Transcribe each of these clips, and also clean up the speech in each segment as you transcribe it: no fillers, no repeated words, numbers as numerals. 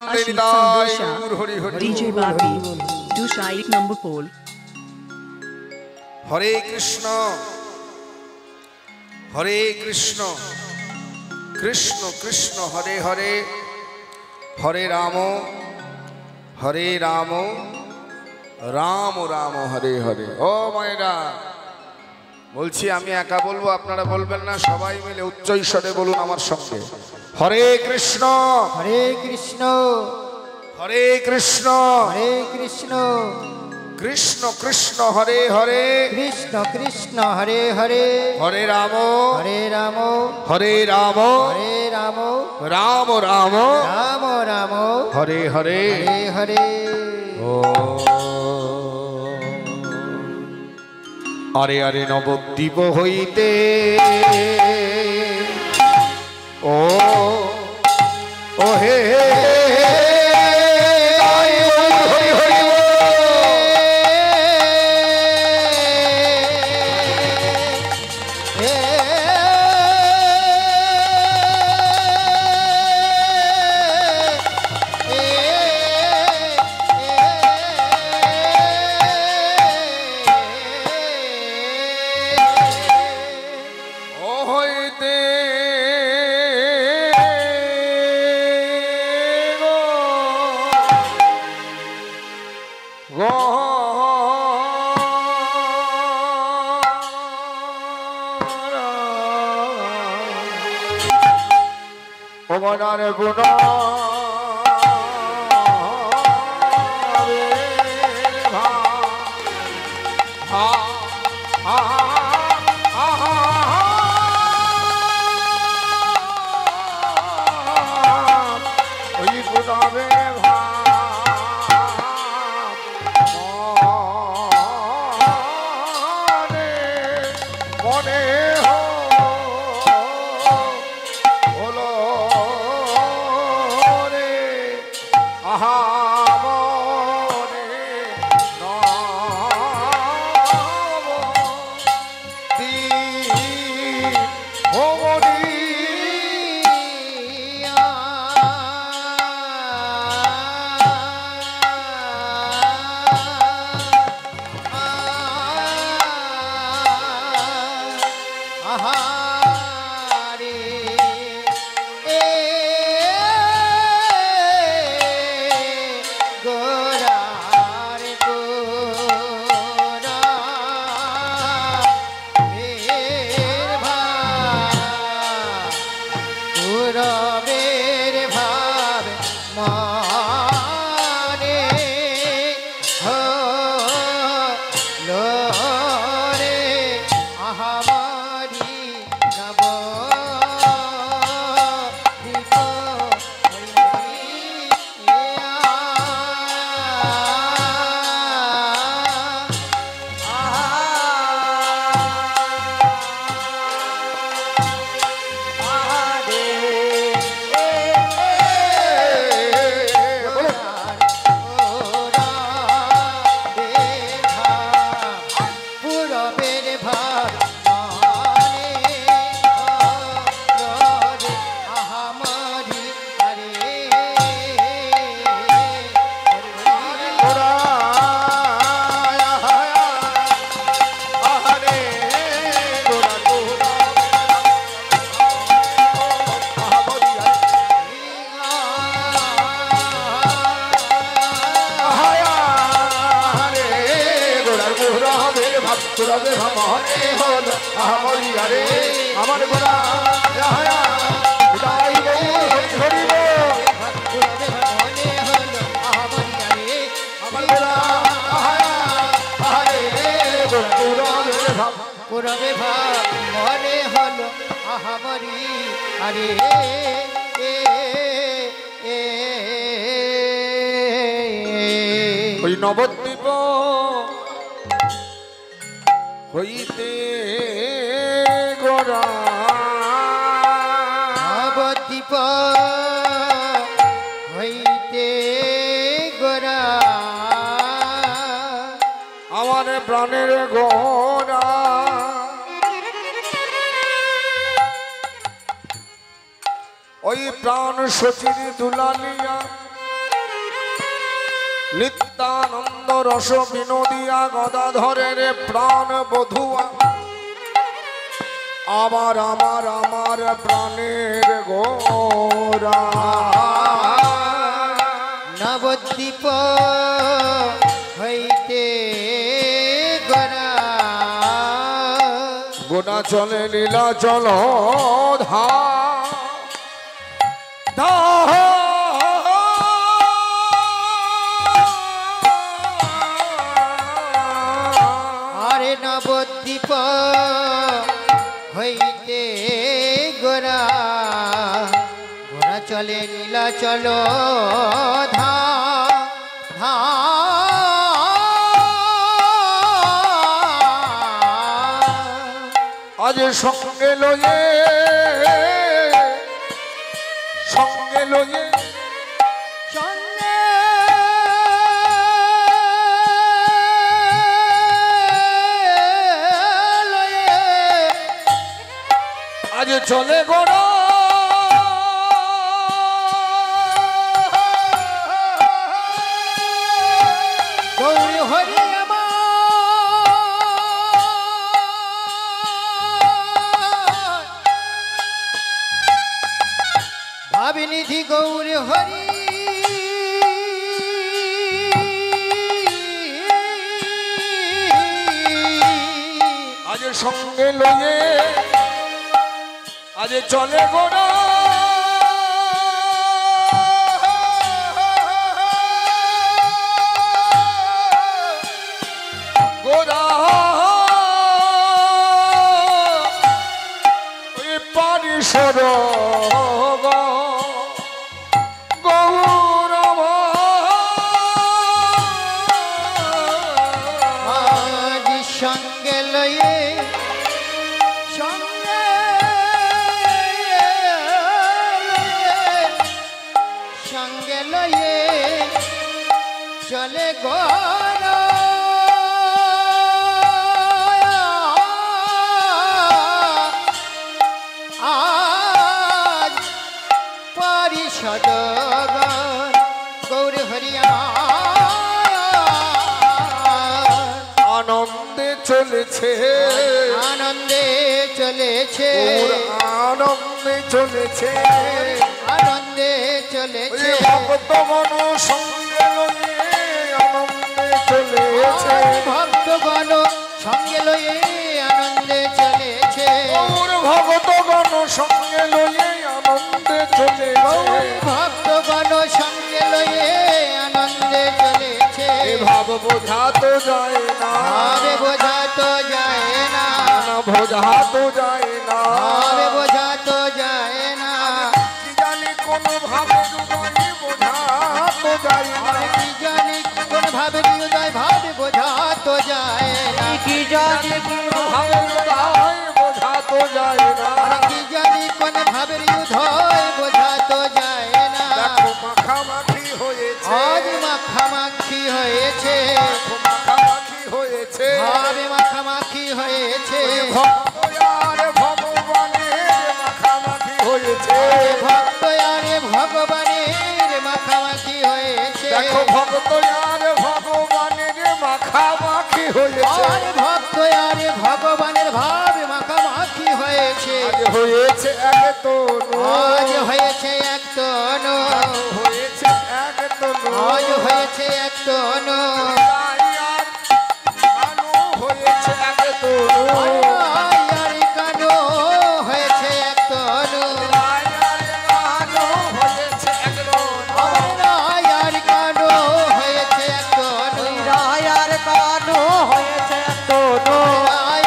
Ashit Sandosha, DJ Babi, Dusha 8 number pole. Hare Krishna, Hare Krishna, Krishna Krishna, Hare Hare, Hare Ramo, Hare Ramo, Ramo Ramo, Hare Hare. Oh my God! বলছি আমি একা বলবো আপনারা বলবেন না সবাই মিলে উচ্চ স্বরে বলুন আমার সঙ্গে হরে কৃষ্ণ হরে কৃষ্ণ হরে কৃষ্ণ হরে কৃষ্ণ কৃষ্ণ কৃষ্ণ হরে হরে কৃষ্ণ কৃষ্ণ হরে হরে হরে রাম হরে রাম হরে রাম হরে রাম রাম রাম রাম রাম হরে হরে হরে হরে ও আরে আরে নবদ্বীপ হইতে ও ও হে মনার গুণ ওই গুণাবে মনে আমার গোড়া পুরবে ভাব মনে হলো আহামরি আরে ওই নবদ্বীপ হইতে গোরা নবদ্বীপ হইতে গোরা আমার প্রাণের গোরা ওই প্রাণ সচির দুলালিয়া নিত্যানন্দ রস বিনোদিয়া গদাধরের প্রাণ বধুয়া আমার আমার আমার প্রাণের গোরা নবদ্বীপ হইতে গোরা গোটা চলে লীলা চল ধা ধা আরে নবদ্বীপ হইতে গোরা গোরা চলে নীলা চলো ধা ধা আজ সঙ্গে লয়ে সঙ্গে লয়ে সঙ্গে লয়ে আজ চলে গোড়া গৌরী হরি ভাবিনিধি গৌর হরি আজ সঙ্গে লয়ে আজ চলে গোড়া গোড়া ওই পারিসর আজ সঙ্গে লয়ে সঙ্গে সঙ্গে লয়ে চলে গর আজ পরিষদ গৌর হরিয়া আনন্দে চলেছে আনন্দে চলেছে ওর আনন্দে চলেছে আনন্দে ওই চলেছে ভক্তগণ সঙ্গে লয়ে আনন্দে চলেছে ভক্তগণ সঙ্গে লয়ে আনন্দে চলেছে ওর ভক্তগণ সঙ্গে লয়ে আনন্দে চলেছে ভক্তগণ সঙ্গে লয়ে আনন্দে চলেছে এ ভাব বোঝা তো যায় না ভাবে বোঝা তো যায় না না বোঝা তো যায় না ভাবে বোঝা তো যায় না কি জানি কোন ভাবে হৃদয় বোঝা তো যায় না কি জানি কোন ভাবে হৃদয় ভাবে বোঝা তো যায় না কি জানি কোন ভাবে হৃদয় বোঝা তো যায় না কি জানি কোন ভাবে হৃদয় বোঝা তো যায় না দেখো মাখামাখি হয়েছে আজ মাখামাখি হয়েছে মাখামাখি হয়েছে ভাবে মাখামাখি হয়েছে ভক্ত আর ভগবানের মাখামাখি হয়েছে ভক্ত আরে ভগবানের মাখামাখি হয়েছে দেখো ভক্ত আর ভগবানের মাখামাখি হয়েছে আর ভক্ত আরে ভগবানের ভাবে মাখামাখি হয়েছে আজ হয়েছে এক তনু আজ হয়েছে এক তনু হয়েছে এক তনু আজ হয়েছে এক তনু হয়েছে এক তনু আর কানো হয়েছে এক তনু হয়েছে এক তনু আর কানো হয়েছে এক তনু রায়ার কানো হয়েছে তনু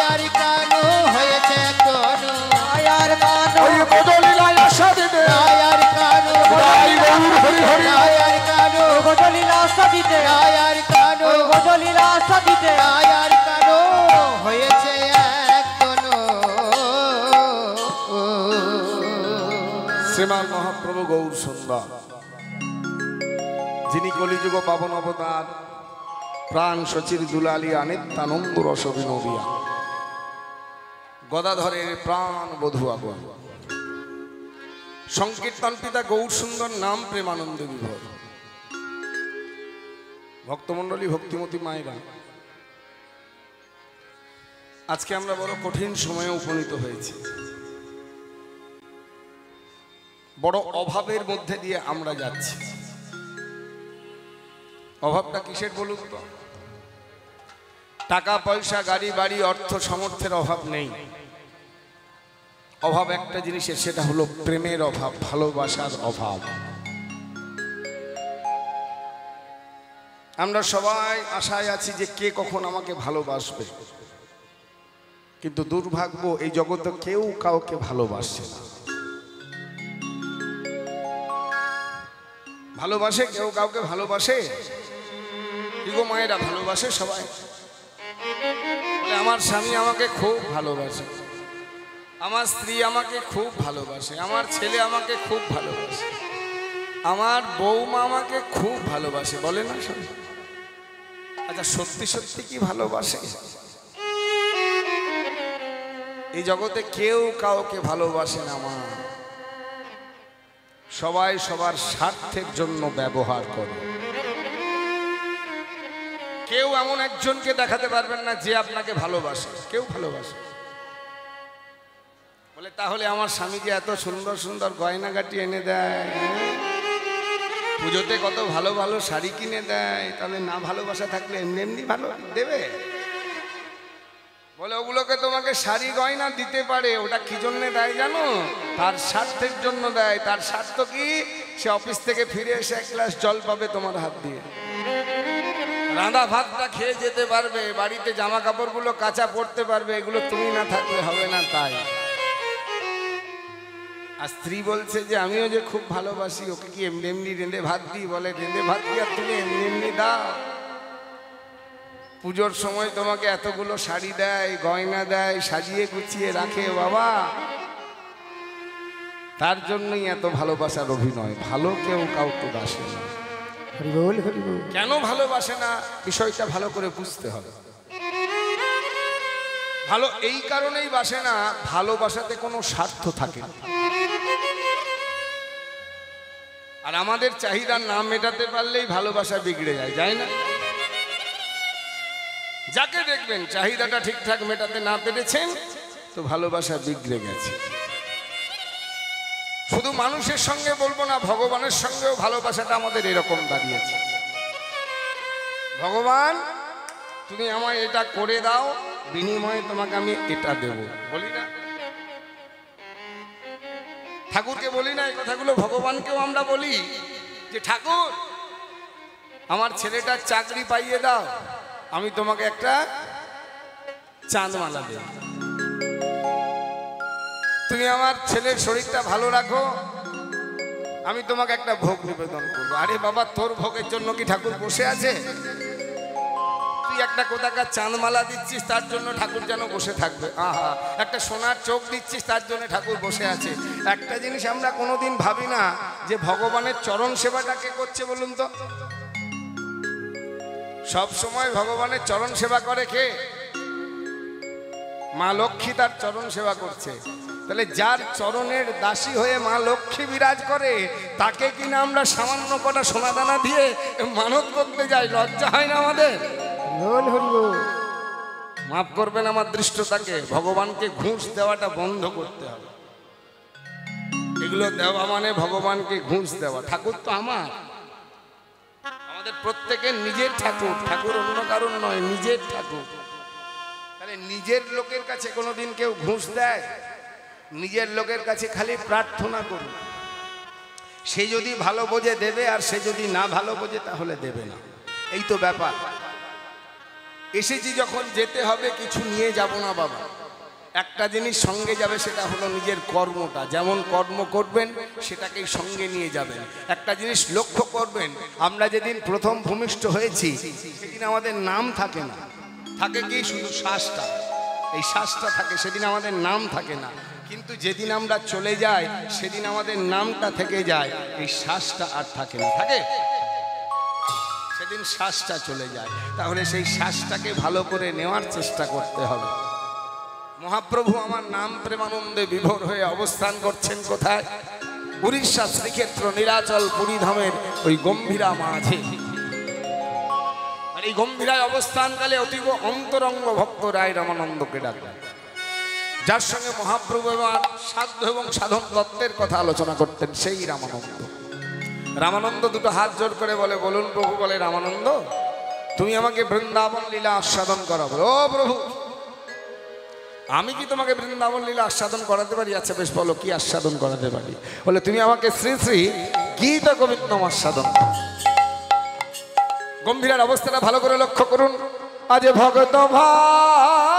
আর কানো হয়েছে এক তনু রায়ার কানো ওই বদলিলায় আশা দিতে আর কানো রাই গৌর হরি হরি আর কানো গজলীলা সাদিতে আর কানো গজলীলা সাদিতে আর কানো হয়েছে এক তনু শ্রীমান মহাপ্রভু গৌর সুন্দর যিনি কলিযুগ পাবন অবতার প্রাণ সচির দুলালিয়া নিত্যানন্দ রস বিনোদিয়া গদাধরের প্রাণ বধুয়া গণ সংকীর্তন পিতা গৌর সুন্দর নাম প্রেমানন্দ বিভোর ভক্তমণ্ডলী, ভক্তিমতী মায়েরা, আজকে আমরা বড় কঠিন সময়ে উপনীত হয়েছি। বড় অভাবের মধ্যে দিয়ে আমরা যাচ্ছি। অভাবটা কিসের বলুন তো? টাকা পয়সা, গাড়ি বাড়ি, অর্থ সামর্থ্যের অভাব নেই। অভাব একটা জিনিসের, সেটা হলো প্রেমের অভাব, ভালোবাসার অভাব। আমরা সবাই আশায় আছি যে কে কখন আমাকে ভালোবাসবে, কিন্তু দুর্ভাগ্য এই জগতে কেউ কাউকে ভালোবাসে না। ভালোবাসে কেউ কাউকে? ভালোবাসে? কি গো মায়েরা, ভালোবাসে সবাই? বলে আমার স্বামী আমাকে খুব ভালোবাসে, আমার স্ত্রী আমাকে খুব ভালোবাসে, আমার ছেলে আমাকে খুব ভালোবাসে, আমার বৌমা আমাকে খুব ভালোবাসে, বলে না সবাই? আচ্ছা, সত্যি সত্যি কি ভালোবাসে? এই জগতে কেউ কাউকে ভালোবাসে না মা। সবাই সবার স্বার্থের জন্য ব্যবহার করে। কেউ এমন একজনকে দেখাতে পারবেন না যে আপনাকে ভালোবাসে। কেউ ভালোবাসে? বলে তাহলে আমার স্বামী যে এত সুন্দর সুন্দর গয়নাগাটি এনে দেয়, পুজোতে কত ভালো ভালো শাড়ি কিনে দেয়, তাহলে না ভালোবাসা থাকলে এমনি এমনি ভালো দেবে? বলে ওগুলোকে তোমাকে শাড়ি গয়না দিতে পারে, ওটা কি জন্য দেয় জানো? তার স্বার্থের জন্য দেয়। তার স্বার্থ কি? সে অফিস থেকে ফিরে এসে এক গ্লাস জল পাবে তোমার হাত দিয়ে, রাঁধা ভাতটা খেয়ে যেতে পারবে, বাড়িতে জামা কাপড়গুলো কাঁচা পড়তে পারবে। এগুলো তুমি না থাকলে হবে না। তাই আর স্ত্রী বলছে যে আমিও যে খুব ভালোবাসি, ওকে কি এমনি এমনি রেঁধে ভাত দিই? বলে রেঁধে ভাত দিয়ে আর তুমি এমনি এমনি দাও? পুজোর সময় তোমাকে এতগুলো শাড়ি দেয়, গয়না দেয়, সাজিয়ে গুছিয়ে রাখে বাবা, তার জন্যই এত ভালোবাসার অভিনয়। ভালো কেউ কাউকে বাসে না। কেন ভালোবাসে না বিষয়টা ভালো করে বুঝতে হবে। ভালো এই কারণেই বাসে না, ভালোবাসাতে কোনো স্বার্থ থাকে না। আর আমাদের চাহিদার নাম মেটাতে পারলেই ভালোবাসা বিগড়ে যায়, যায় না? যাকে দেখবেন চাহিদাটা ঠিকঠাক মেটাতে না পেরেছেন, তো ভালোবাসা বিগড়ে গেছে। শুধু মানুষের সঙ্গে বলবো না, ভগবানের সঙ্গেও ভালোবাসাটা আমাদের এরকম দাঁড়িয়েছে। ভগবান তুমি আমায় এটা করে দাও, বিনিময়ে তোমাকে আমি এটা দেব, বলি না? ঠাকুরকে বলি না এই কথাগুলো? ভগবানকেও আমরা বলি যে ঠাকুর আমার ছেলেটার চাকরি পাইয়ে দাও, আমি তোমাকে একটা চাঁদমালা দেব। তুমি আমার ছেলের শরীরটা ভালো রাখো, আমি তোমাকে একটা ভোগ নিবেদন করবো। আরে বাবা, তোর ভোগের জন্য কি ঠাকুর বসে আছে? তুই একটা কোথাকার চাঁদমালা দিচ্ছিস, তার জন্য ঠাকুর যেন বসে থাকবে? আহা, একটা সোনার চোখ দিচ্ছিস, তার জন্য ঠাকুর বসে আছে। একটা জিনিস আমরা কোনোদিন ভাবি না যে ভগবানের চরণ সেবাটা কে করছে বলুন তো? সব সময় ভগবানের চরণ সেবা করে কে? মা লক্ষ্মী তার চরণ সেবা করছে। তাহলে যার চরণের দাসী হয়ে মা লক্ষ্মী বিরাজ করে, তাকে কিনা আমরা সামান্য কটা সোনা দানা দিয়ে মানত করতে যাই? লজ্জা হয় না আমাদের? মাফ করবেন আমার দৃষ্টতাকে, ভগবানকে ঘুষ দেওয়াটা বন্ধ করতে হবে। এগুলো দেওয়া মানে ভগবানকে ঘুষ দেওয়া। ঠাকুর তো আমাদের প্রত্যেকের নিজের ঠাকুর, ঠাকুর অন্য কারণ নয়, নিজের ঠাকুর। তাহলে নিজের লোকের কাছে কোনোদিন কেউ ঘুষ দেয়? নিজের লোকের কাছে খালি প্রার্থনা করুন, সে যদি ভালো বোঝে দেবে, আর সে যদি না ভালো বোঝে তাহলে দেবে না। এই তো ব্যাপার। এসেছি যখন যেতে হবে, কিছু নিয়ে যাব না বাবা। একটা জিনিস সঙ্গে যাবে, সেটা হলো নিজের কর্মটা। যেমন কর্ম করবেন সেটাকেই সঙ্গে নিয়ে যাবেন। একটা জিনিস লক্ষ্য করবেন, আমরা যেদিন প্রথম ভূমিষ্ঠ হয়েছি সেদিন আমাদের নাম থাকে না, থাকে কি শুধু শ্বাসটা। এই শ্বাসটা থাকে, সেদিন আমাদের নাম থাকে না। কিন্তু যেদিন আমরা চলে যাই সেদিন আমাদের নামটা থেকে যায়, এই শ্বাসটা আর থাকে না। থাকে? সেদিন শ্বাসটা চলে যায়। তাহলে সেই শ্বাসটাকে ভালো করে নেওয়ার চেষ্টা করতে হবে। মহাপ্রভু আমার নাম প্রেমানন্দে বিভোর হয়ে অবস্থান করছেন কোথায়? উড়িষ্যা শ্রীক্ষেত্র নীলাচল পুরীধামের ওই গম্ভীরা মাঝে। আর এই গম্ভীরায় অবস্থানকালে অতীব অন্তরঙ্গ ভক্ত রায় রামানন্দকে ডাকলেন, যার সঙ্গে মহাপ্রভু এবং সাধ্য এবং সাধন তত্ত্বের কথা আলোচনা করতেন, সেই রামানন্দ। রামানন্দ দুটো হাত জোর করে বলে, বলুন প্রভু। বলে, রামানন্দ তুমি আমাকে বৃন্দাবন লীলা আস্বাদন করাবো। ও প্রভু, আমি কি তোমাকে বৃন্দাবন লীলা আস্বাদন করাতে পারি? আচ্ছা বেশ, বলো কি আস্বাদন করাতে পারি? বলে, তুমি আমাকে শ্রী শ্রী গীত গোবিন্দম আস্বাদন। গম্ভীরার অবস্থাটা ভালো করে লক্ষ্য করুন। আজ ভগত ভাগবত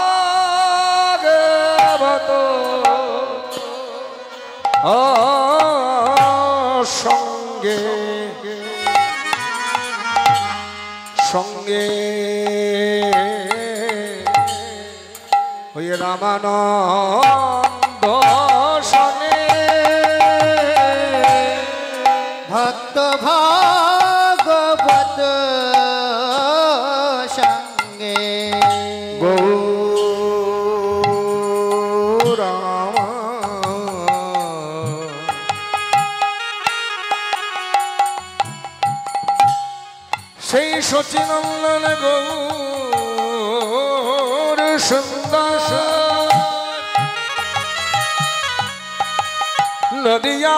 সঙ্গে সঙ্গে হয়ে রামানন্দ শনে ভক্ত ভাগবত সঙ্গে গৌরামা সেই সচিনন্দন গৌর সুন্দর নদিয়া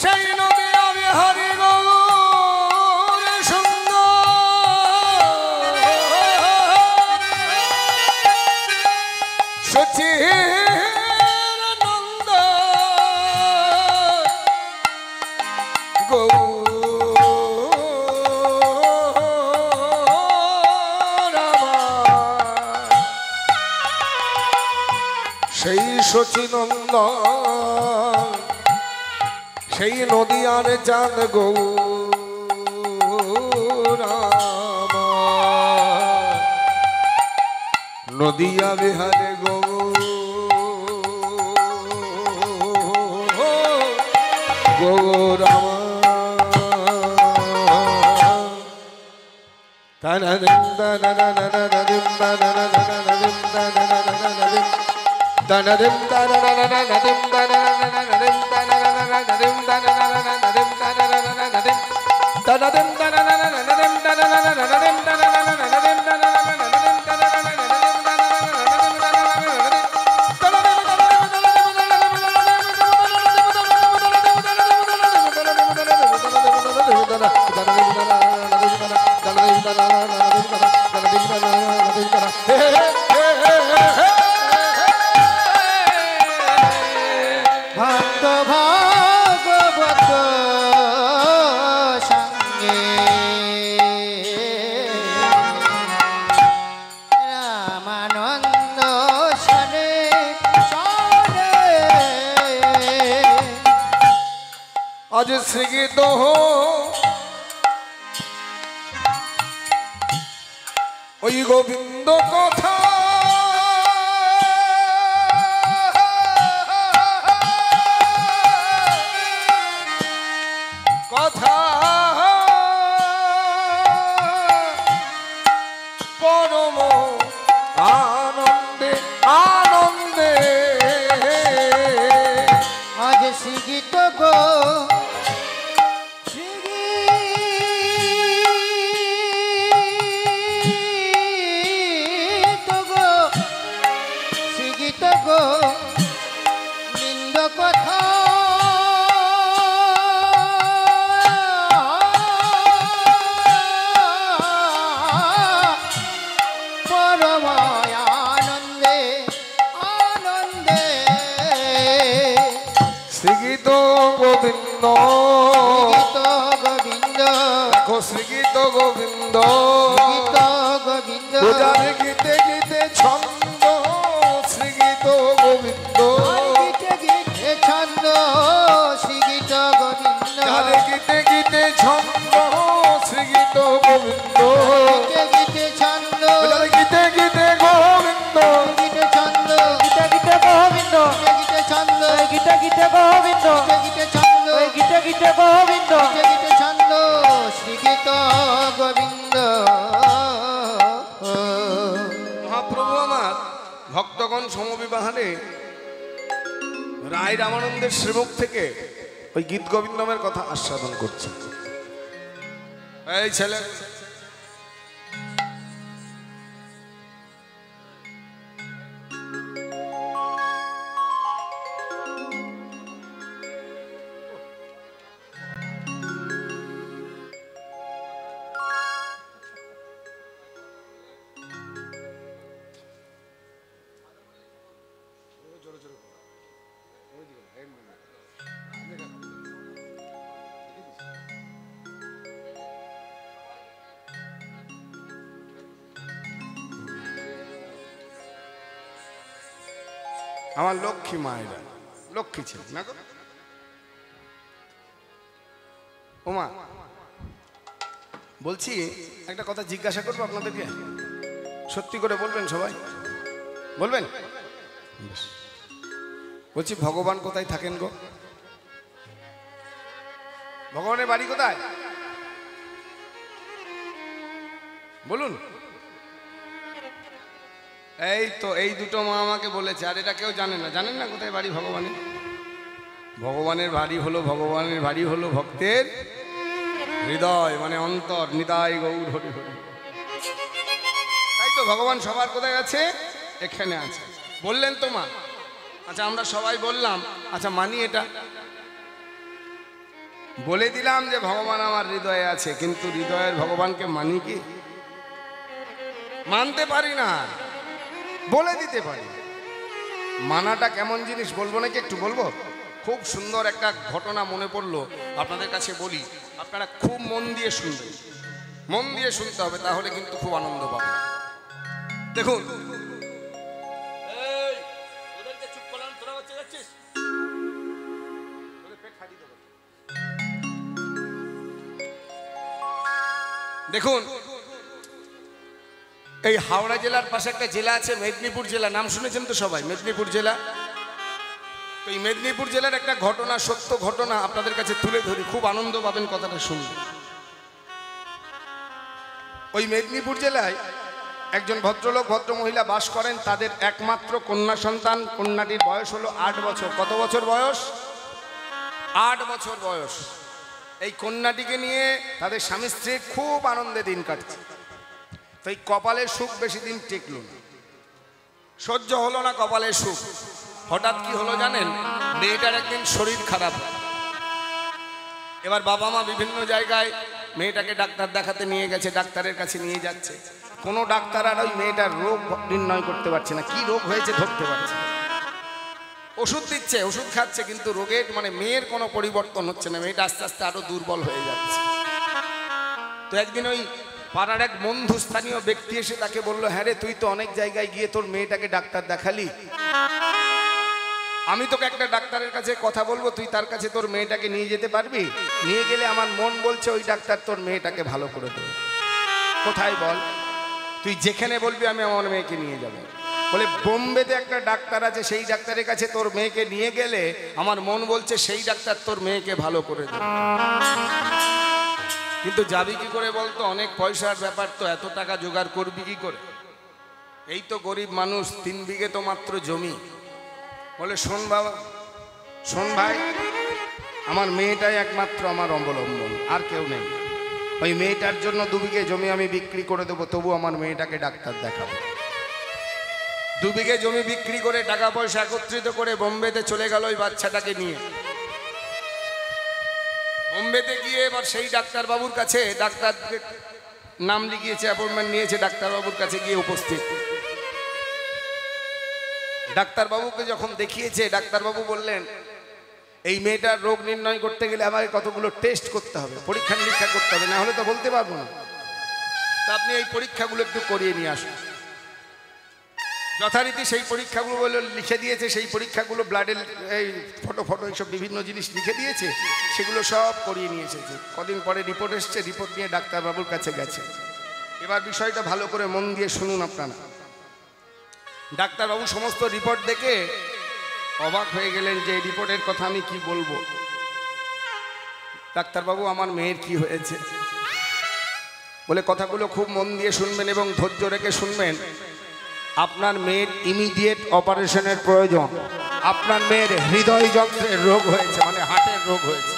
সেই নদিয়া বিহারী গৌর সুন্দর সচিনন্দ সেই সচিনন্দ সেই নদিয়ার চাঁদ গৌরামা নদিয়া বিহারে গৌরামা ভক্ত ভাগবত সঙ্গে রামানন্দ শনে শনে আজ শ্রীগীত ওই গোবিন্দ কথা কথা পরম আনন্দে আনন্দে আজ শ্রীগীত গো শ্রীগীত গো বৃন্দ কথা পরমায় আনন্দে আনন্দে শ্রীগীত গোবিন্দ গীত গোবিন্দ দেখো শ্রীগীত গোবিন্দ গীত গোবিন্দ পূজারে গীতে গীতে ছন্দ শ্রীগীত গোবিন্দ গীতে গীতে ছন্দ শ্রীগীত গোবিন্দ যারে গীতে গীতে ছন্দ শ্রীগীত গোবিন্দ গীতে গীতে ছন্দ যারে গীতে গীতে গোবিন্দ গীতে ছন্দ গীতে গীতে গোবিন্দ গীতে ছন্দ গীতে গীতে গোবিন্দ গীতে ছন্দ গীতে গীতে গোবিন্দ গীতে ছন্দ শ্রীগীত গোবিন্দ মহাপ্রভু আমার ভক্তগণ সমবিবাহারে রায় রামানন্দের শ্রীমুখ থেকে ওই গীত গোবিন্দমের কথা আস্বাদন করছে। এই ছেলে আমার লক্ষ্মী মায়েরা, লক্ষ্মী ছিল না গো ওমা। বলছি একটা কথা জিজ্ঞাসা করবো আপনাদেরকে, সত্যি করে বলবেন সবাই? বলবেন? বলছি ভগবান কোথায় থাকেন গো? ভগবানের বাড়ি কোথায় বলুন? এই তো এই দুটো মা আমাকে বলেছে, আর এটা কেউ জানে না। জানেন না কোথায় বাড়ি ভগবানের? ভগবানের বাড়ি হলো, ভগবানের বাড়ি হলো ভক্তের হৃদয়, মানে অন্তর। নিতাই গৌর হরি হরি। তাই তো ভগবান সবার কোথায় আছে? এখানে আছে। বললেন তো মা? আচ্ছা আমরা সবাই বললাম, আচ্ছা মানি এটা, বলে দিলাম যে ভগবান আমার হৃদয়ে আছে, কিন্তু হৃদয়ের ভগবানকে মানি কি? মানতে পারি না, বলে দিতে পারি। মানাটা কেমন জিনিস বলবো নাকি? একটু বলবো। খুব সুন্দর একটা ঘটনা মনে পড়লো, আপনাদের কাছে বলি, আপনারা খুব মন দিয়ে শুনবেন। মন দিয়ে শুনতে হবে, তাহলে কিন্তু খুব আনন্দ পাবেন। দেখুন, দেখুন এই হাওড়া জেলার পাশে একটা জেলা আছে মেদিনীপুর জেলা, নাম শুনেছেন তো সবাই? মেদিনীপুর জেলা। তো এই মেদিনীপুর জেলার একটা ঘটনা, সত্য ঘটনা আপনাদের কাছে তুলে ধরি, খুব আনন্দ পাবেন কথাটা শুনলে। ওই মেদিনীপুর জেলায় একজন ভদ্রলোক ভদ্রমহিলা বাস করেন, তাদের একমাত্র কন্যা সন্তান। কন্যাটির বয়স হলো 8 বছর। কত বছর বয়স? 8 বছর বয়স। এই কন্যাটিকে নিয়ে তাদের স্বামী স্ত্রী খুব আনন্দে দিন কাটছে। তো এই কপালের সুখ বেশি দিন টিকল না, সহ্য হলো না কপালের সুখ। হঠাৎ কি হলো জানেন? মেয়েটার একদিন শরীর খারাপ। এবার বাবা মা বিভিন্ন জায়গায় মেয়েটাকে ডাক্তার দেখাতে নিয়ে গেছে, ডাক্তারের কাছে নিয়ে যাচ্ছে। কোনো ডাক্তার আর ওই মেয়েটার রোগ নির্ণয় করতে পারছে না, কি রোগ হয়েছে ধরতে পারছে না। ওষুধ দিচ্ছে, ওষুধ খাচ্ছে, কিন্তু রোগের মানে মেয়ের কোনো পরিবর্তন হচ্ছে না। মেয়েটা আস্তে আস্তে আরো দুর্বল হয়ে যাচ্ছে। তো একদিন ওই পাড়ার এক বন্ধু স্থানীয় ব্যক্তি এসে তাকে বললো, হ্যাঁ রে, তুই তো অনেক জায়গায় গিয়ে তোর মেয়েটাকে ডাক্তার দেখালি, আমি তোকে একটা ডাক্তারের কাছে কথা বলবো, তুই তার কাছে তোর মেয়েটাকে নিয়ে যেতে পারবি? নিয়ে গেলে আমার মন বলছে ওই ডাক্তার তোর মেয়েটাকে ভালো করে দেবে। কোথায় বল? তুই যেখানে বলবি আমি আমার মেয়েকে নিয়ে যাবো। বলে বোম্বেতে একটা ডাক্তার আছে, সেই ডাক্তারের কাছে তোর মেয়েকে নিয়ে গেলে আমার মন বলছে সেই ডাক্তার তোর মেয়েকে ভালো করে দেবে। কিন্তু যাবি কি করে বলতো? অনেক পয়সার ব্যাপার, তো এত টাকা জোগাড় করবি কি করে? এই তো গরিব মানুষ, 3 বিঘে তো মাত্র জমি। বলে শোন বাবা, শোন ভাই, আমার মেয়েটাই একমাত্র আমার অবলম্বন, আর কেউ নেই। ওই মেয়েটার জন্য 2 বিঘে জমি আমি বিক্রি করে দেবো, তবু আমার মেয়েটাকে ডাক্তার দেখাবো। 2 বিঘে জমি বিক্রি করে টাকা পয়সা একত্রিত করে বোম্বেতে চলে গেল ওই বাচ্চাটাকে নিয়ে। বোম্বেতে গিয়ে এবার সেই ডাক্তারবাবুর কাছে, ডাক্তার নাম লিখিয়েছে, অ্যাপয়েন্টমেন্ট নিয়েছে, ডাক্তারবাবুর কাছে গিয়ে উপস্থিত। ডাক্তারবাবুকে যখন দেখিয়েছে, ডাক্তারবাবু বললেন, এই মেয়েটার রোগ নির্ণয় করতে গেলে আমাকে কতগুলো টেস্ট করতে হবে, পরীক্ষা নিরীক্ষা করতে হবে, না হলে তো বলতে পারবো না। তা আপনি এই পরীক্ষাগুলো একটু করিয়ে নিয়ে আসুন। যথারীতি সেই পরীক্ষাগুলো লিখে দিয়েছে। সেই পরীক্ষাগুলো ব্লাডের এই ফটো এইসব বিভিন্ন জিনিস লিখে দিয়েছে, সেগুলো সব করিয়ে নিয়ে এসেছে। কদিন পরে রিপোর্ট এসছে, রিপোর্ট নিয়ে ডাক্তারবাবুর কাছে গেছে। এবার বিষয়টা ভালো করে মন দিয়ে শুনুন আপনারা। ডাক্তারবাবু সমস্ত রিপোর্ট দেখে অবাক হয়ে গেলেন যে এই রিপোর্টের কথা আমি কি বলবো। ডাক্তারবাবু, আমার মেয়ের কি হয়েছে? বলে কথাগুলো খুব মন দিয়ে শুনবেন এবং ধৈর্য রেখে শুনবেন। আপনার মেয়ের ইমিডিয়েট অপারেশনের প্রয়োজন। আপনার মেয়ের হৃদয় যন্ত্রের রোগ হয়েছে, মানে হার্টের রোগ হয়েছে,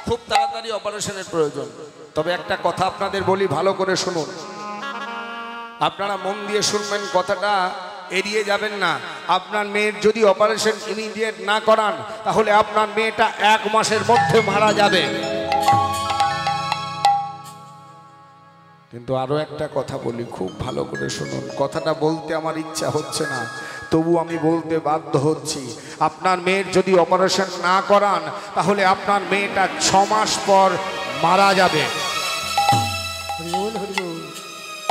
খুব তাড়াতাড়ি অপারেশনের প্রয়োজন। তবে একটা কথা আপনাদের বলি, ভালো করে শুনুন, আপনারা মন দিয়ে শুনবেন, কথাটা এড়িয়ে যাবেন না। আপনার মেয়ের যদি অপারেশন ইমিডিয়েট না করান, তাহলে আপনার মেয়েটা 1 মাসের মধ্যে মারা যাবে। কিন্তু আরো একটা কথা বলি, খুব ভালো করে শুনুন, কথাটা বলতে আমার ইচ্ছা হচ্ছে না, তবু আমি বলতে বাধ্য হচ্ছি। আপনার মেয়ের যদি অপারেশন না করান, তাহলে আপনার মেয়েটা 6 মাস পর মারা যাবে।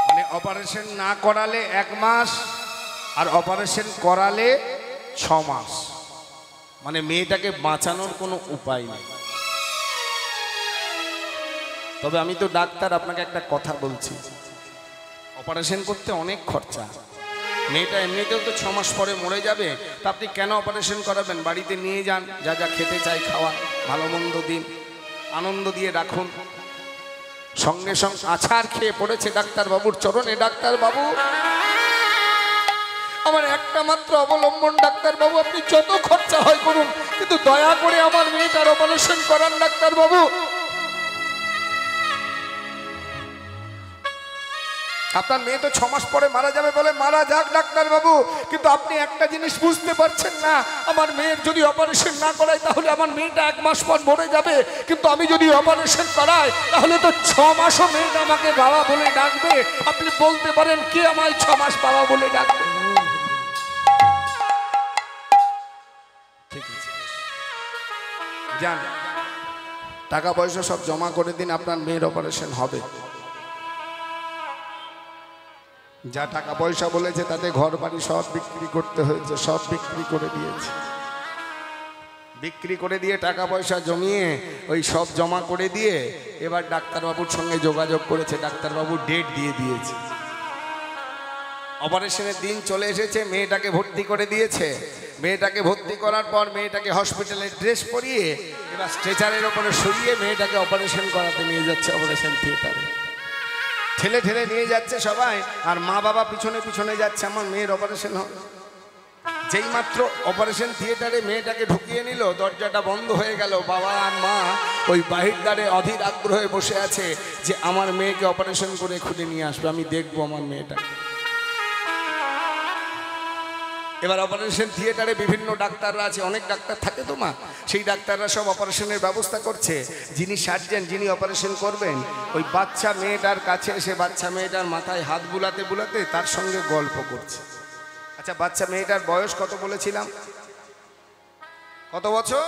মানে অপারেশন না করালে 1 মাস, আর অপারেশন করালে 6 মাস। মানে মেয়েটাকে বাঁচানোর কোনো উপায় নেই। তবে আমি তো ডাক্তার, আপনাকে একটা কথা বলছি, অপারেশন করতে অনেক খরচা। মেয়েটা এমনিতেও তো 6 মাস পরে মরে যাবে, তা আপনি কেন অপারেশন করাবেন? বাড়িতে নিয়ে যান, যা যা খেতে চাই খাওয়ান, ভালো মন্দ দিন, আনন্দ দিয়ে রাখুন। সঙ্গে সঙ্গে আছাড় খেয়ে পড়েছে ডাক্তারবাবুর চরণে, ডাক্তারবাবু আমার একটা মাত্র অবলম্বন, ডাক্তারবাবু আপনি যত খরচা হয় করুন, কিন্তু দয়া করে আমার মেয়েটার অপারেশন করান ডাক্তারবাবু। আপনার মেয়ে তো 6 মাস পরে মারা যাবে, বলে মারা যাক ডাক্তারবাবু, কিন্তু আপনি একটা জিনিস বুঝতে পারছেন না, আমার মেয়ের যদি অপারেশন না করাই, তাহলে আমার মেয়েটা 1 মাস পর মরে যাবে, কিন্তু আমি যদি অপারেশন করাই, তাহলে তো 6 মাসও মেয়েটা আমাকে বাবা বলে ডাকবে। আপনি বলতে পারেন কে আমায় 6 মাস বাবা বলে ডাকবে? ঠিক আছে, যান, টাকা পয়সা সব জমা করে দিন, আপনার মেয়ের অপারেশন হবে। যা টাকা পয়সা বলেছে তাতে ঘর বাড়ি সব বিক্রি করতে হয়েছে, সব বিক্রি করে দিয়েছে। বিক্রি করে দিয়ে টাকা পয়সা জমিয়ে ওই সব জমা করে দিয়ে এবার ডাক্তারবাবুর সঙ্গে যোগাযোগ করেছে, ডাক্তারবাবু ডেট দিয়ে দিয়েছে, অপারেশনের দিন চলে এসেছে, মেয়েটাকে ভর্তি করে দিয়েছে। মেয়েটাকে ভর্তি করার পর মেয়েটাকে হসপিটালে ড্রেস পরিয়ে এবার স্ট্রেচারের ওপরে শুইয়ে মেয়েটাকে অপারেশন করাতে নিয়ে যাচ্ছে অপারেশন থিয়েটারে। ঠেলে ঠেলে নিয়ে যাচ্ছে সবাই, আর মা বাবা পিছনে পিছনে যাচ্ছে, আমার মেয়ের অপারেশন হবে। যেই মাত্র অপারেশন থিয়েটারে মেয়েটাকে ঢুকিয়ে নিল, দরজাটা বন্ধ হয়ে গেল। বাবা আর মা ওই বাহির দ্বারে অধীর আগ্রহে বসে আছে যে আমার মেয়েকে অপারেশন করে খুঁজে নিয়ে আসবে, আমি দেখবো আমার মেয়েটা। এবার অপারেশন থিয়েটারে বিভিন্ন ডাক্তাররা আছে, অনেক ডাক্তার থাকে তো মা, সেই ডাক্তাররা সব অপারেশনের ব্যবস্থা করছে। যিনি সার্জেন, যিনি অপারেশন করবেন, ওই বাচ্চা মেয়েটার কাছে এসে বাচ্চা মেয়েটার মাথায় হাত বুলাতে বুলাতে তার সঙ্গে গল্প করছে। আচ্ছা, বাচ্চা মেয়েটার বয়স কত বলেছিলাম? কত বছর?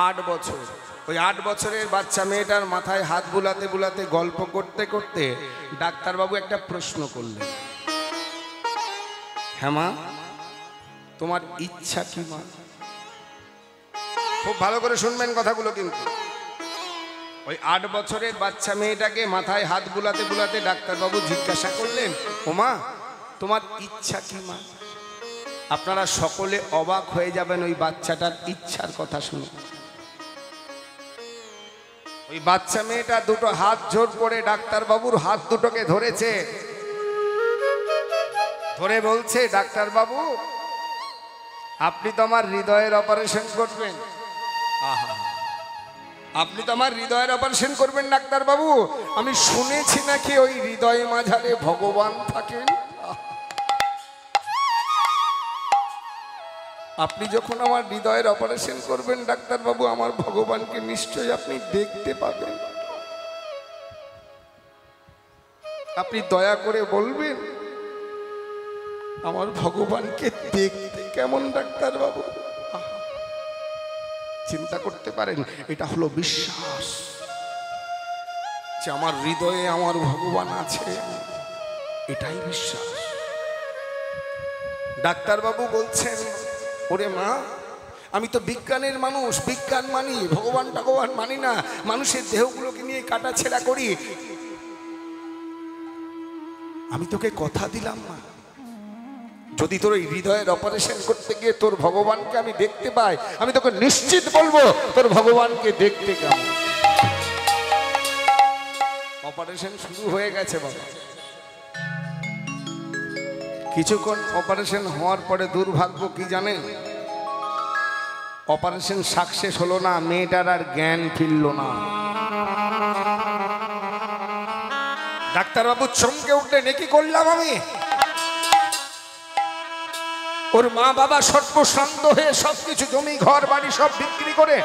8 বছর। ওই 8 বছরের বাচ্চা মেয়েটার মাথায় হাত বুলাতে বুলাতে গল্প করতে করতে ডাক্তারবাবু একটা প্রশ্ন করলেন, হ্যাঁ মা, তোমার ইচ্ছা কি মা? খুব ভালো করে শুনবেন কথাগুলো কিন্তু। ওই 8 বছরের বাচ্চা মেয়েটাকে মাথায় হাত বুলাতে বুলাতে ডাক্তারবাবু জিজ্ঞাসা করলেন, ও মা, তোমার ইচ্ছা কি মা? আপনারা সকলে অবাক হয়ে যাবেন ওই বাচ্চাটার ইচ্ছার কথা শুনে। ওই বাচ্চা মেয়েটা দুটো হাত জোর করে ডাক্তারবাবুর হাত দুটোকে ধরেছে, ধরে বলছে, ডাক্তারবাবু আপনি তো আমার হৃদয়ের অপারেশন করবেন। আহা, আপনি তো আমার হৃদয়ের অপারেশন করবেন ডাক্তারবাবু? আমি শুনেছি নাকি ওই হৃদয়ে মাঝারে ভগবান থাকেন। আপনি যখন আমার হৃদয়ের অপারেশন করবেন ডাক্তারবাবু, আমার ভগবানকে নিশ্চয়ই আপনি দেখতে পাবেন। আপনি দয়া করে বলবেন আমার ভগবানকে দেখতে কেমন ডাক্তারবাবু? চিন্তা করতে পারেন, এটা হলো বিশ্বাস যে আমার হৃদয়ে আমার ভগবান আছে, এটাই বিশ্বাস। ডাক্তারবাবু বলছেন, ওরে মা, আমি তো বিজ্ঞানের মানুষ, বিজ্ঞান মানি, ভগবান ভগবান মানি না, মানুষের দেহগুলোকে নিয়ে কাটাছেড়া করি। আমি তোকে কথা দিলাম না, যদি তোর এই হৃদয়ের অপারেশন করতে গিয়ে তোর ভগবানকে আমি দেখতে পাই, আমি তোকে নিশ্চিত বলবো তোর ভগবানকে দেখতে কেমন। অপারেশন শুরু হয়ে গেছে বাবা, কিছুক্ষণ অপারেশন হওয়ার পরে দুর্ভাগ্য কি জানেন, অপারেশন সাকসেস হলো না, মেয়েটার আর জ্ঞান ফিরল না। ডাক্তারবাবু চমকে উঠলেন, এ কি করলাম আমি? ওর মা বাবা সর্বশ্রান্ত হয়ে সবকিছু জমি ঘর বাড়ি সব বিক্রি করে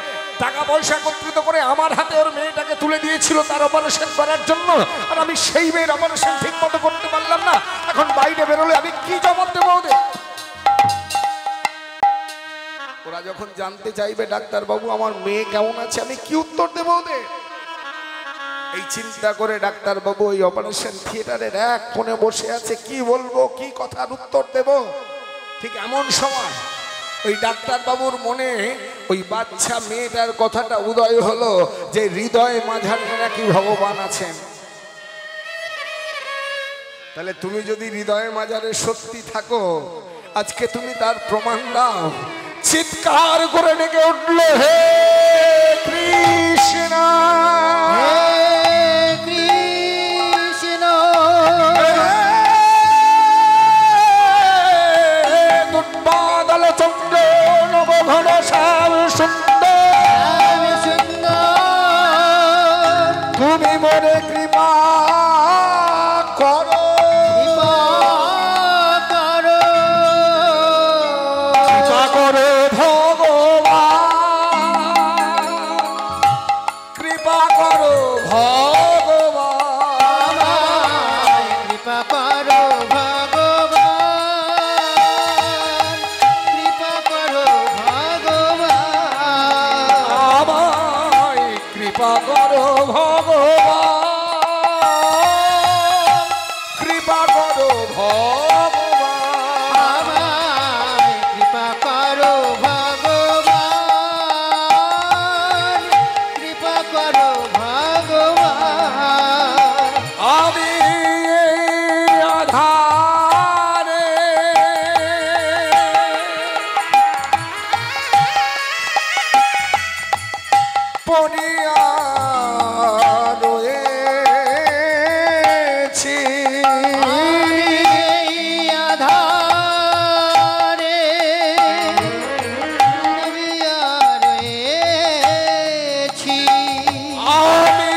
টাকা পয়সা একত্রিত করে আমার হাতে ওর মেয়েটাকে তুলে দিয়েছিল তার অপারেশন করার জন্য, আর আমি সেই মেয়ের অপারেশন ঠিক মতো করতে পারলাম না। এখন বাইরে বেরোলে আমি কি জবাব দেবো ওদের? ওরা যখন জানতে চাইবে ডাক্তারবাবু আমার মেয়ে কেমন আছে, আমি কি উত্তর দেবো ওদের? এই চিন্তা করে ডাক্তারবাবু ওই অপারেশন থিয়েটারের এক কোণে বসে আছে, কি বলবো, কি কথার উত্তর দেব। ঠিক এমন সময় ওই ডাক্তারবাবুর মনে ওই বাচ্চা মেয়েটার কথাটা উদয় হলো যে হৃদয়ে মাঝারে নাকি ভগবান আছেন। তাহলে তুমি যদি হৃদয়ে মাঝারে সত্যি থাকো, আজকে তুমি তার প্রমাণ দাও। চিৎকার করে ডেকে উঠলো, হে কৃষ্ণ, তুমি মনে কৃপা করো, কৃপা করো ভগবান, কৃপা করো ভগবান, কৃপা করো ভগবান, কৃপা করো ভগবান, আমায় কৃপা করো ভগবান, কৃপা করো ভগবান, আমায় কৃপা করো ভগবান, কৃপা করো ভগবান। আমি আধারে পড়িয়া রয়েছি, আধারে ডুবিয়া রয়েছি, আমি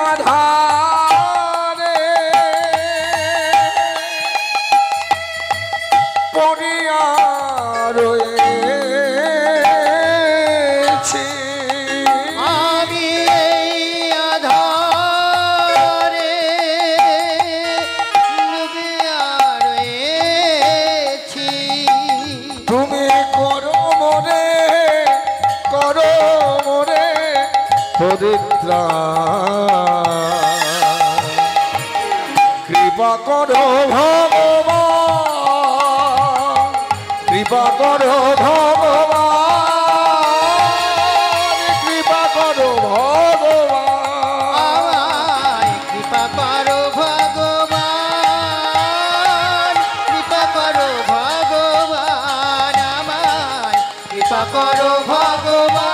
আধারে পড়িয়া রয়েছি, আমি আধারে ডুবিয়া রয়েছি, তুমি করো মরে পরিত্রাণ, কৃপা করো ভগবান, কৃপা করো ভগবান, কৃপা করো ভগবান, আমায় কৃপা করো ভগবান, কৃপা করো ভগবান, আমায় কৃপা করো ভগবান,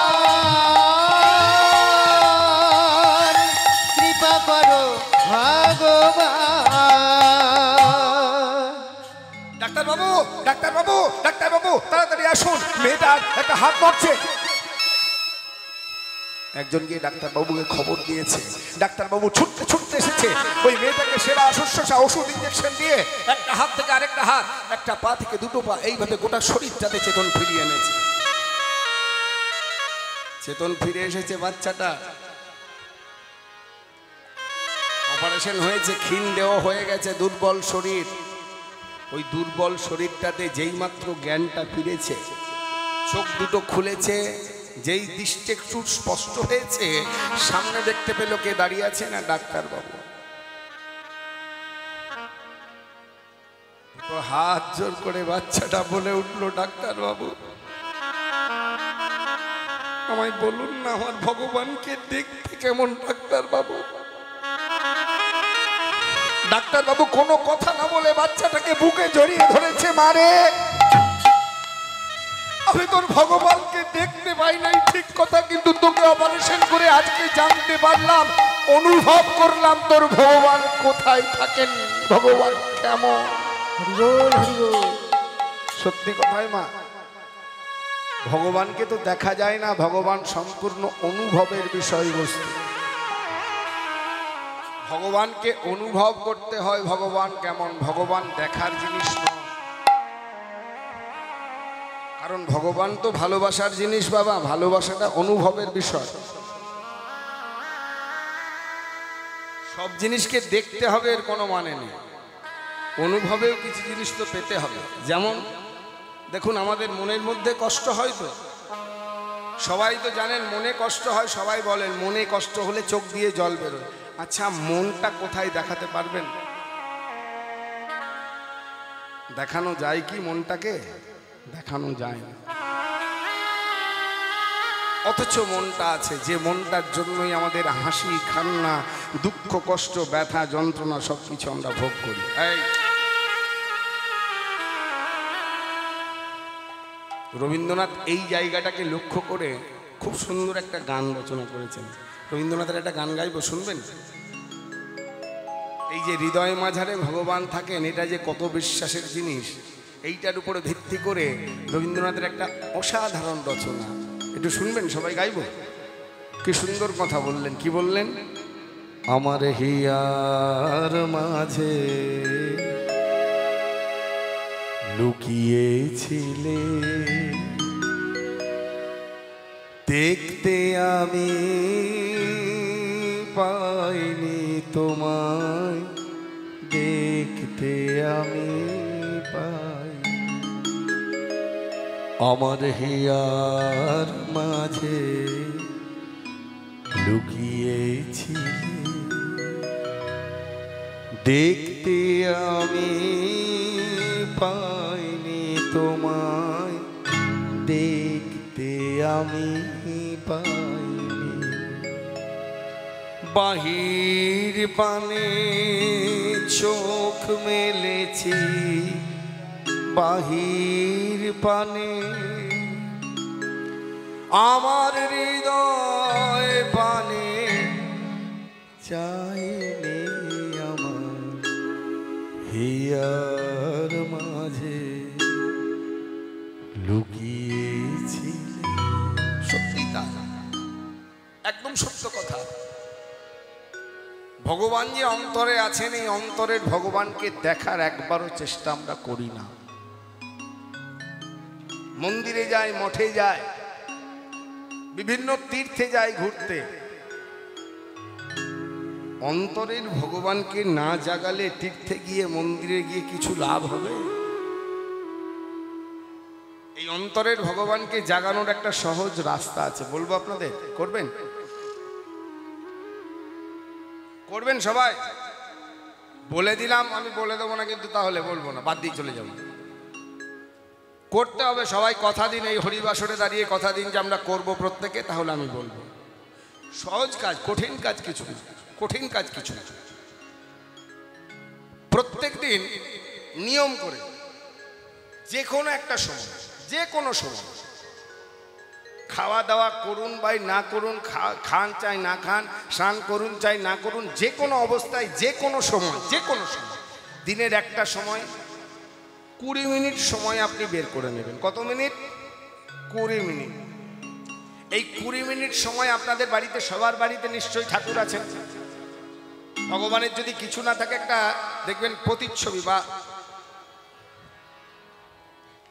কৃপা করো ভগবান। ডাক্তারবাবু, ডাক্তারবাবু, ডাক্তারবাবু, তাড়াতাড়ি আসুন, মেয়েটার একটা হাত নড়ছে। একজন গিয়ে ডাক্তারবাবুকে খবর দিয়েছে, ডাক্তারবাবু ছুটতে ছুটতে এসেছে, ওই মেয়েটাকে সেরা শুশ্রূষা ওষুধ ইঞ্জেকশন দিয়ে একটা হাত থেকে আরেকটা হাত, একটা পা থেকে দুটো পা, এইভাবে গোটা শরীরটাতে চেতন ফিরিয়ে এনেছে। চেতন ফিরে এসেছে বাচ্চাটা, অপারেশন হয়েছে, ক্ষীণ দেহ হয়ে গেছে, দুর্বল শরীর। ওই দুর্বল শরীরটাতে যেই মাত্র জ্ঞানটা ফিরেছে, চোখ দুটো খুলেছে, যেই দৃষ্টি একটু স্পষ্ট হয়েছে, সামনে দেখতে পেল কে দাঁড়িয়ে আছে না ডাক্তারবাবু। তো হাত জোর করে বাচ্চাটা বলে উঠলো, ডাক্তারবাবু আমায় বলুন না আমার ভগবানকে দেখতে কেমন। ডাক্তারবাবু, ডাক্তারবাবু কোনো কথা না বলে বাচ্চাটাকে বুকে জড়িয়ে ধরেছে, মারে আমি তোর ভগবানকে দেখতে পাই নাই ঠিক কথা, কিন্তু তোকে অপারেশন করে আজকে জানতে পারলাম, অনুভব করলাম তোর ভগবান কোথায় থাকেন, ভগবান কেমন। হরিবোল হরিবোল। সত্যি কথাই মা, ভগবানকে তো দেখা যায় না, ভগবান সম্পূর্ণ অনুভবের বিষয়বস্তু। ভগবানকে অনুভব করতে হয়। ভগবান কেমন, ভগবান দেখার জিনিস নয়। কারণ ভগবান তো ভালোবাসার জিনিস বাবা, ভালোবাসাটা অনুভবের বিষয়। সব জিনিসকে দেখতে হবে এর কোনো মানে নেই, অনুভবেও কিছু জিনিস তো পেতে হবে। যেমন দেখুন, আমাদের মনের মধ্যে কষ্ট হয় তো, সবাই তো জানেন মনে কষ্ট হয়। সবাই বলেন মনে কষ্ট হলে চোখ দিয়ে জল বেরোয়। আচ্ছা, মনটা কোথায় দেখাতে পারবেন? দেখানো যায় কি মনটাকে? দেখানো যায় না। অথচ মনটা আছে, যে মনটার জন্যই আমাদের হাসি, কান্না, দুঃখ, কষ্ট, ব্যথা, যন্ত্রণা সবকিছু আমরা ভোগ করি। এই রবীন্দ্রনাথ এই জায়গাটাকে লক্ষ্য করে খুব সুন্দর একটা গান রচনা করেছেন। রবীন্দ্রনাথের একটা গান গাইব, শুনবেন? এই যে হৃদয় মাঝারে ভগবান থাকেন, এটা যে কত বিশ্বাসের জিনিস, এইটার উপরে ভিত্তি করে রবীন্দ্রনাথের একটা অসাধারণ রচনা। একটু শুনবেন? সবাই গাইব। কি সুন্দর কথা বললেন। কি বললেন? আমার হিয়ার মাঝে লুকিয়েছিলে, দেখতে আমি পাইনি তোমায়, দেখতে আমি পাই। আমার হিয়ার মাঝে লুকিয়েছিলে, দেখতে আমি পাইনি তোমায়, দেখতে আমি পাইনি। বাহির পানে চোখ মেলেছি, বাহির পানে আমার হৃদয় পানে চাইনি আমার হিয়ার মাঝে লুকিয়েছিলে। সত্যি তা, একদম সত্য কথা। ভগবান যে অন্তরে আছেন, এই অন্তরের ভগবানকে দেখার একবারও চেষ্টা আমরা করি না। মন্দিরে যায়, মঠে যায়, বিভিন্ন তীর্থে যায় ঘুরতে, অন্তরের ভগবানকে না জাগালে তীর্থে গিয়ে, মন্দিরে গিয়ে কিছু লাভ হবে? এই অন্তরের ভগবানকে জাগানোর একটা সহজ রাস্তা আছে, বলবো আপনাদের। করবেন? করবেন সবাই? বলে দিলাম, আমি বলে দেবো না কিন্তু, তাহলে বলবো না, বাদ দিয়ে চলে যাবো। করতে হবে সবাই, কথা দিন। এই হরিবাসরে দাঁড়িয়ে কথা দিন যে আমরা করব প্রত্যেকে, তাহলে আমি বলবো। সহজ কাজ, কঠিন কাজ কিছু, কঠিন কাজ কিছু। প্রত্যেক দিন নিয়ম করে যে কোনো একটা সময়, যে কোনো সময় খাওয়া দাওয়া করুন বা না করুন, খান চাই না খান, স্নান করুন চাই না করুন, যে কোনো অবস্থায়, যে কোনো সময়, যে কোনো সময়, দিনের একটা সময় 20 মিনিট সময় আপনি বের করে নেবেন। কত মিনিট? 20 মিনিট। এই 20 মিনিট সময় আপনাদের বাড়িতে, সবার বাড়িতে নিশ্চয়ই ঠাকুর আছেন। ভগবানের যদি কিছু না থাকে, একটা দেখবেন প্রতিচ্ছবি বা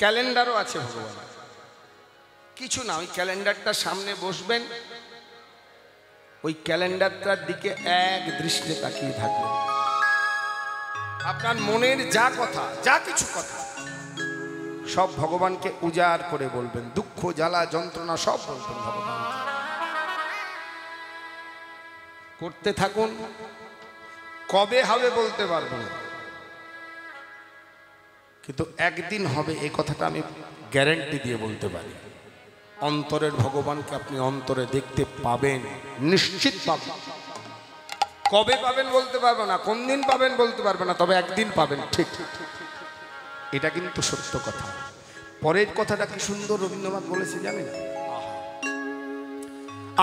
ক্যালেন্ডারও আছে ভগবান। কিছু না, ওই ক্যালেন্ডারটার সামনে বসবেন, ওই ক্যালেন্ডারটার দিকে এক দৃষ্টিতে তাকিয়ে থাকবেন। আপনার মনের যা কথা, যা কিছু কথা সব ভগবানকে উজাড় করে বলবেন। দুঃখ, জ্বালা, যন্ত্রণা সব বলবেন ভগবান। করতে থাকুন। কবে হবে বলতে পারবো না, কিন্তু একদিন হবে, এই কথাটা আমি গ্যারান্টি দিয়ে বলতে পারি। অন্তরের ভগবানকে আপনি অন্তরে দেখতে পাবেন, নিশ্চিত পাবেন। কবে পাবেন বলতে পারবো না, কোন দিন পাবেন বলতে পারবে না, তবে একদিন পাবেন, ঠিক। এটা কিন্তু সত্য কথা। পরের কথাটা কি সুন্দর রবীন্দ্রনাথ বলেছে জানেন?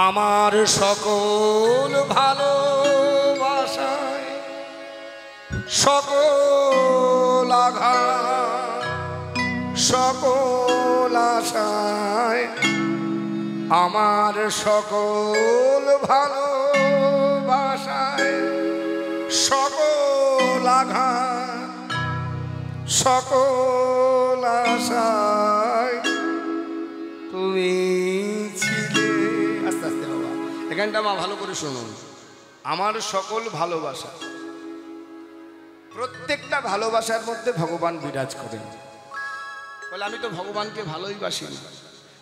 আমার সকল ভালোবাসায়, সকল আঘাত সকল আশায় আমার সকল ভালোবাসায় সকল আঘাত সকল আশায় তুমি ছিলে। আস্তে আস্তে বাবা, এখানটা মা ভালো করে শুনুন। আমার সকল ভালোবাসা, প্রত্যেকটা ভালোবাসার মধ্যে ভগবান বিরাজ করেন। বলে আমি তো ভগবানকে ভালোই বাসি না,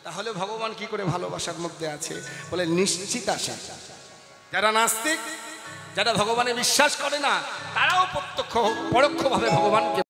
তাহলে ভগবান কি করে ভালোবাসার মধ্যে আছে? বলে নিশ্চিত আশা। যারা নাস্তিক, যারা ভগবানে বিশ্বাস করে না, তারাও প্রত্যক্ষ পরোক্ষভাবে ভগবানকে